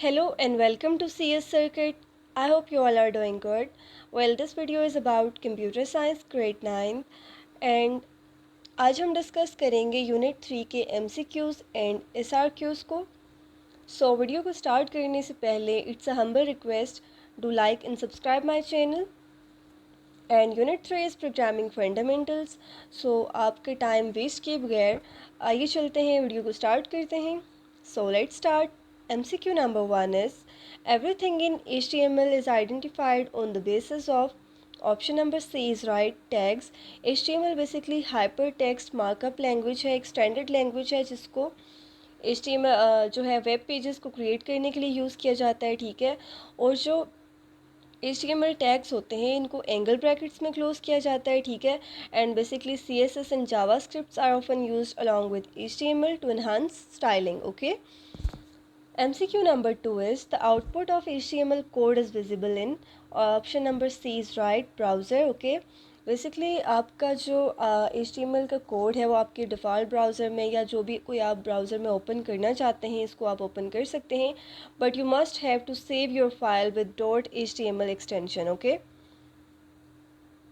Hello and welcome to CS Circuit. I hope you all are doing good. Well, this video is about computer science grade 9 and आज हम discuss करेंगे unit 3 के MCQs and SRQs को. So video को start करने से पहले it's a humble request do like and subscribe my channel. And unit 3 is programming fundamentals. So आपके टाइम वेस्ट किए बगैर आइए चलते हैं, वीडियो को स्टार्ट करते हैं. So let's start. MCQ number 1 is everything in HTML is identified on the basis of option number C is right tags. HTML basically hypertext markup language है, extended language है जिसको HTML जो है web pages को create करने के लिए use किया जाता है, ठीक है. और जो HTML टैग्स होते हैं इनको एंगल ब्रैकेट्स में क्लोज किया जाता है, ठीक है. And basically CSS and JavaScripts are often used along with HTML to enhance styling. Okay. MCQ number 2 is the output of HTML code is visible in option number C is right browser. Okay. Basically आपका जो HTML का code है वो आपके default browser में या जो भी कोई आप ब्राउज़र में ओपन करना चाहते हैं इसको आप ओपन कर सकते हैं, but you must have to save your file with .html extension. Okay.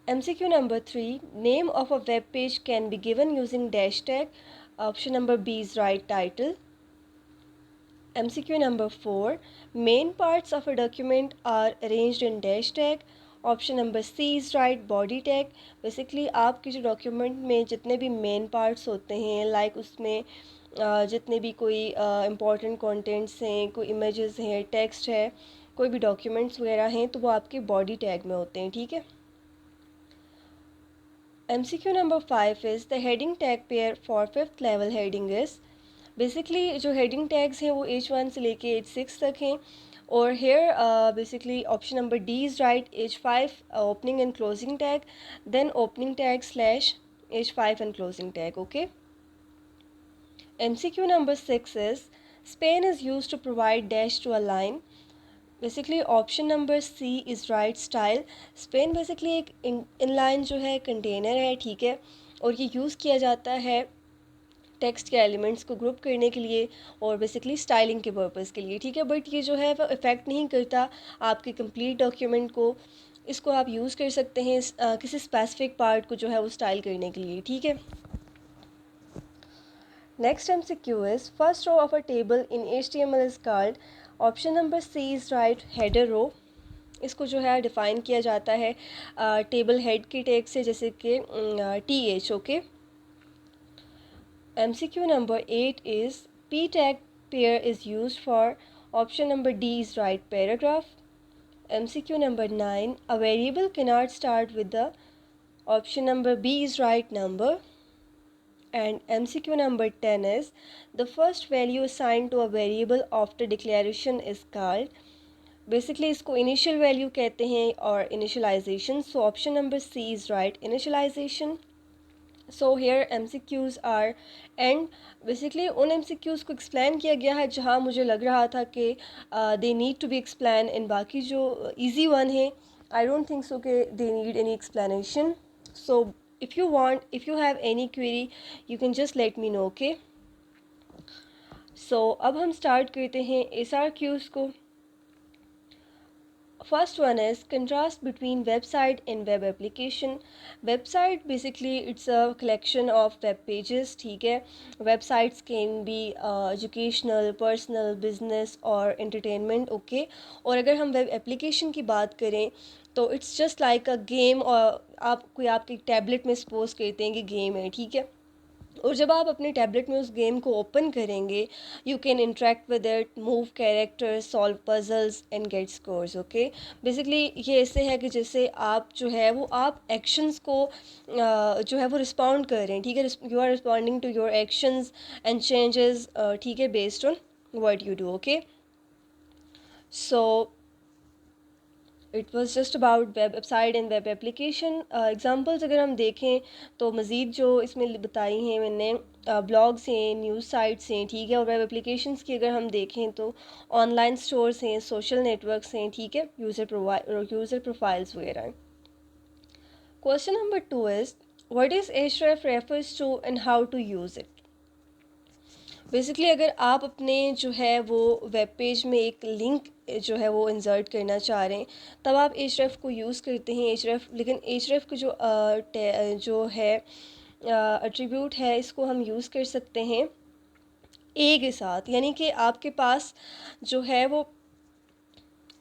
MCQ number 3, name of a web page can be given using dash tag. Option number B is right title. MCQ number 4, main parts of a document are arranged in dash tag. Option number C is right body tag. Basically आपके जो document में जितने भी main parts होते हैं, like उसमें जितने भी कोई इम्पॉर्टेंट कंटेंट्स हैं, कोई इमेजेस हैं, टेक्स्ट है, कोई भी डॉक्यूमेंट्स वगैरह हैं, तो वो आपके बॉडी टैग में होते हैं, ठीक है. MCQ number 5 is the heading tag pair for fifth level heading is. Basically जो हेडिंग टैग्स हैं वो H1 से लेके H6 तक हैं. और here basically option number D is right. H5 opening and closing tag, then opening tag slash H5 and closing tag. Okay. MCQ number 6 is span is used to provide dash to a line. Basically option number C is right style. Span basically एक inline जो है container है, ठीक है, और ये use किया जाता है टेक्स्ट के एलिमेंट्स को ग्रुप करने के लिए और बेसिकली स्टाइलिंग के पर्पज़ के लिए, ठीक है. बट ये जो है वो इफ़ेक्ट नहीं करता आपके कंप्लीट डॉक्यूमेंट को. इसको आप यूज़ कर सकते हैं किसी स्पेसिफिक पार्ट को जो है वो स्टाइल करने के लिए, ठीक है. Next MCQ is first row of a table in HTML is called. Option number C is right header row. इसको जो है डिफ़ाइन किया जाता है टेबल हेड के टैग से, जैसे कि TH. Okay. MCQ number 8 is P tag pair is used for. Option number D is right paragraph. MCQ number 9, a variable cannot start with the. Option number B is right number. And MCQ number 10 is the first value assigned to a variable after declaration is called. Basically इसको initial value कहते हैं और initialisation. So option number C is right initialisation. So here MCQs are and basically उन MCQs को explain किया गया है जहाँ मुझे लग रहा था कि they need to be explain. इन बाकी जो ईजी वन है आई डोंट थिंक सो कि they need any explanation. So if you have any query you can just let me know. Okay. So अब हम स्टार्ट करते हैं SRQs को. First one is contrast between website and web application. Website basically it's a collection of web pages, ठीक है. Websites can be educational, personal, business और entertainment. okay. और अगर हम web application की बात करें तो it's just like a game. और आप कोई आपके टैबलेट में सपोज करते हैं कि गेम है, ठीक है, और जब आप अपने टैबलेट में उस गेम को ओपन करेंगे you can interact with it, move characters, solve puzzles and get scores. Okay. Basically ये ऐसे है कि जैसे आप जो है वो आप एक्शंस को जो है वो रिस्पॉन्ड कर रहे हैं, ठीक है. You are responding to your actions and changes, ठीक है, based on what you do. Okay. So it was just about website and web application. Examples अगर हम देखें तो मज़ीद जो इसमें बताई हैं मैंने, ब्लॉग्स हैं, न्यूज़ साइट्स हैं, ठीक है. और वेब एप्लीकेशंस की अगर हम देखें तो ऑनलाइन स्टोर्स हैं, सोशल नेटवर्क्स हैं, ठीक है, यूज़र प्रोफाइल्स वगैरह हैं. Question number 2 is what is href refers to and how to use it. Basically अगर आप अपने जो है वो वेब पेज में एक लिंक जो है वो इंसर्ट करना चाह रहे हैं, तब आप href को यूज़ करते हैं। href, लेकिन href को जो है एट्रीब्यूट है, इसको हम यूज़ कर सकते हैं ए के साथ, यानी कि आपके पास जो है वो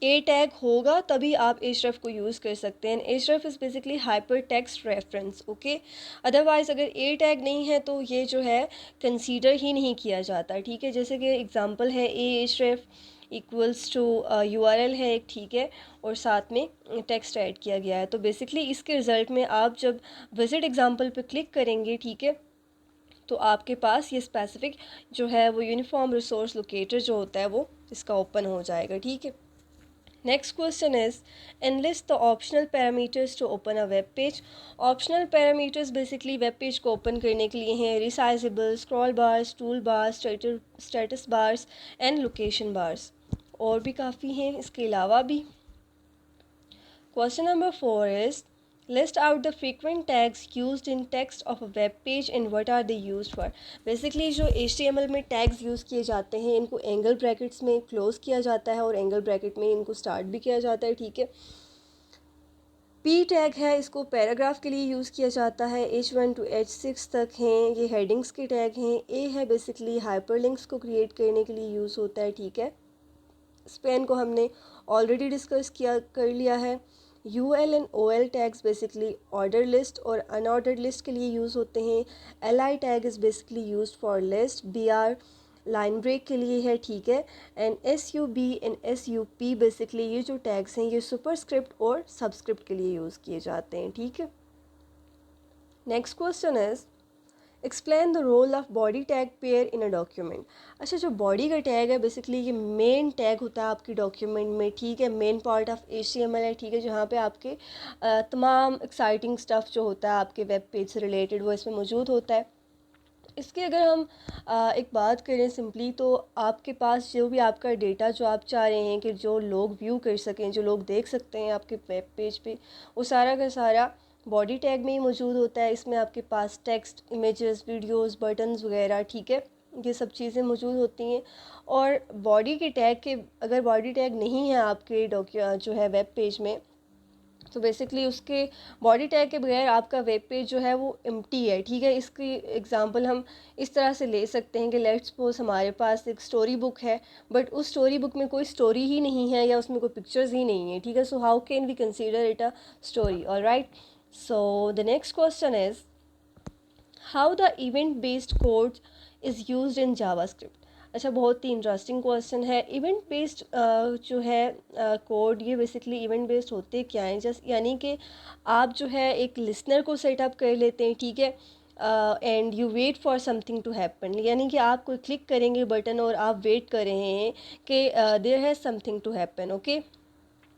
ए टैग होगा तभी आप href को यूज़ कर सकते हैं। href is basically hyper text reference, okay. Otherwise अगर ए टैग नहीं है तो ये जो है कंसीडर ही नहीं किया जाता, ठीक है। जैसे कि एग्जांपल है ए href इक्वल्स टू URL है एक, ठीक है, और साथ में टेक्स्ट ऐड किया गया है। तो बेसिकली इसके रिज़ल्ट में आप जब विजिट एग्जाम्पल पे क्लिक करेंगे, ठीक है, तो आपके पास ये स्पेसिफिक जो है वो यूनिफॉर्म रिसोर्स लोकेटर जो होता है वो इसका ओपन हो जाएगा, ठीक है। Next question is, enlist the optional parameters to open a web page. Optional parameters basically web page को open करने के लिए हैं resizable, scroll bars, tool bars, status bars and location bars. और भी काफ़ी हैं इसके अलावा भी। Question number 4 is, list out the frequent tags used in text of a web page and what are they used for. Basically जो HTML में tags use किए जाते हैं, इनको एंगल ब्रैकेट्स में क्लोज किया जाता है और एंगल ब्रैकेट में इनको स्टार्ट भी किया जाता है, ठीक है। पी टैग है, इसको पैराग्राफ के लिए यूज़ किया जाता है। H1 to H6 तक हैं, ये हेडिंग्स के टैग हैं। ए है बेसिकली हाइपरलिंक्स को क्रिएट करने के लिए यूज़ होता है, ठीक है। स्पेन को हमने ऑलरेडी डिस्कस कर लिया है। UL and OL tags basically order list और अनऑर्डर्ड लिस्ट के लिए यूज़ होते हैं। LI tag is basically used for list. BR line break के लिए है, ठीक है। And SUB and SUP basically ये जो टैग्स हैं ये सुपरस्क्रिप्ट और सबस्क्रिप्ट के लिए यूज़ किए जाते हैं, ठीक है। Next question is, explain the role of body tag pair in a document. अच्छा, जो बॉडी का टैग है बेसिकली ये मेन टैग होता है आपकी डॉक्यूमेंट में, ठीक है। मेन पार्ट ऑफ HTML है, ठीक है, जहाँ पे आपके तमाम एक्साइटिंग स्टफ़ जो होता है आपके वेब पेज से रिलेटेड वो इसमें मौजूद होता है। इसकी अगर हम एक बात करें सिंपली, तो आपके पास जो भी आपका डेटा जो आप चाह रहे हैं कि जो लोग व्यू कर सकें, जो लोग देख सकते हैं आपके वेब पेज पे, वो सारा का सारा बॉडी टैग में ही मौजूद होता है। इसमें आपके पास टेक्स्ट, इमेजेस, वीडियोस, बटन्स वगैरह, ठीक है, ये सब चीज़ें मौजूद होती हैं। और बॉडी के टैग के, अगर बॉडी टैग नहीं है आपके जो है वेब पेज में, तो बेसिकली उसके बॉडी टैग के बगैर आपका वेब पेज जो है वो एम्प्टी है, ठीक है। इसकी एग्जांपल हम इस तरह से ले सकते हैं कि लेट्स सपोज हमारे पास एक स्टोरी बुक है, बट उस स्टोरी बुक में कोई स्टोरी ही नहीं है या उसमें कोई पिक्चर्स ही नहीं है, ठीक है। So how can we consider it a story, alright. So the next question is, how the event based code is used in JavaScript. अच्छा, बहुत ही इंटरेस्टिंग क्वेश्चन है। इवेंट बेस्ड जो है कोड, ये बेसिकली इवेंट बेस्ड होते क्या हैं, जस्ट यानी कि आप जो है एक लिसनर को सेटअप कर लेते हैं, ठीक है, and you wait for something to happen, यानी कि आप कोई क्लिक करेंगे बटन और आप वेट कर रहे हैं कि there has something to happen, okay,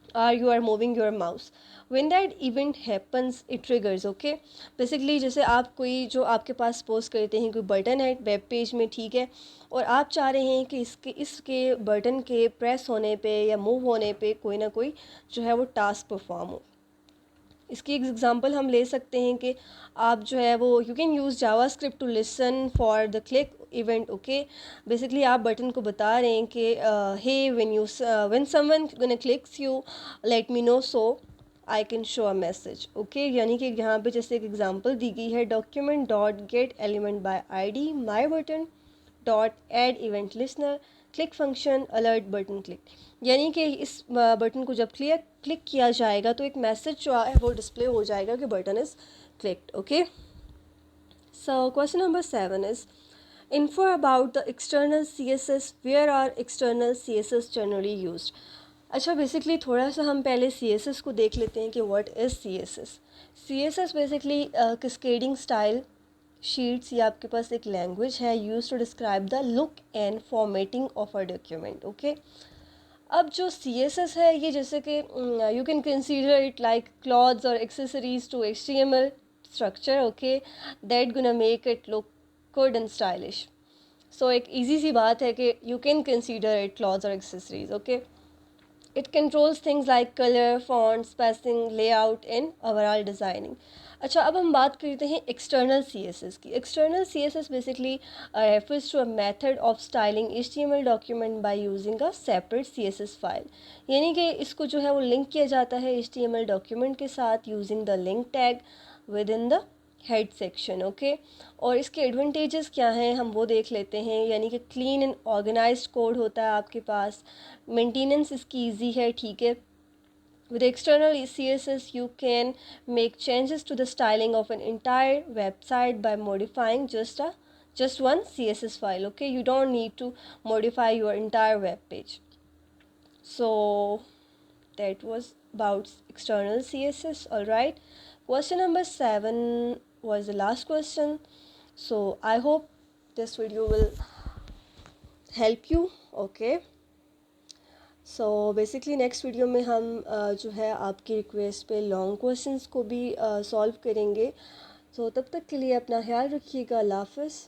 or you are moving your mouse. When that event happens it triggers, okay। Basically जैसे आप कोई जो आपके पास पोस्ट करते हैं कोई बटन है वेब पेज में, ठीक है, और आप चाह रहे हैं कि इसके बटन के प्रेस होने पे या मूव होने पे कोई ना कोई जो है वो टास्क परफॉर्म हो। इसकी एक एग्जांपल हम ले सकते हैं कि आप जो है वो you can use JavaScript to listen for the click event, okay. Basically आप बटन को बता रहे हैं कि hey when someone gonna clicks you let me know so I can show a message, okay. यानी कि यहाँ पे जैसे एक एग्जांपल दी गई है, document dot get element by ID my button dot add event listener click function alert button click, यानी कि इस बटन को जब क्लिक किया जाएगा तो एक मैसेज जो है वो डिस्प्ले हो जाएगा कि button is clicked, okay. So question number 7 is, info about the external CSS, where are external CSS generally used। अच्छा, बेसिकली थोड़ा सा हम पहले CSS को देख लेते हैं कि what is CSS। CSS basically cascading style sheets, ये आपके पास एक लैंग्वेज है use to describe the look and formatting of a document, okay. अब जो CSS है ये जैसे कि you can consider it like clothes और accessories to HTML structure, okay, that gonna make it look good and stylish. So एक easy सी बात है कि you can consider it clothes और accessories, okay. It controls things like color, font, spacing, layout and overall designing. अच्छा, अब हम बात करते हैं एक्सटर्नल CSS की। External CSS basically refers to a method of styling HTML document by using a separate CSS file, यानी कि इसको जो है वो लिंक किया जाता है HTML डॉक्यूमेंट के साथ using the link tag with in the head section. Okay, और इसके एडवांटेजेस क्या हैं हम वो देख लेते हैं, यानी कि क्लीन एंड ऑर्गेनाइज्ड कोड होता है आपके पास, मेंटेनेंस इसकी ईजी है, ठीक है। With external CSS, you can make changes to the styling of an entire website by modifying just one CSS file. Okay, you don't need to modify your entire web page. So that was about external CSS. All right. Question number 7 was the last question. So I hope this video will help you. Okay. So basically next video में हम जो है आपकी request पे long questions को भी solve करेंगे। सो तब तक के लिए अपना ख्याल रखिएगा। अल्लाह हाफ़िज़।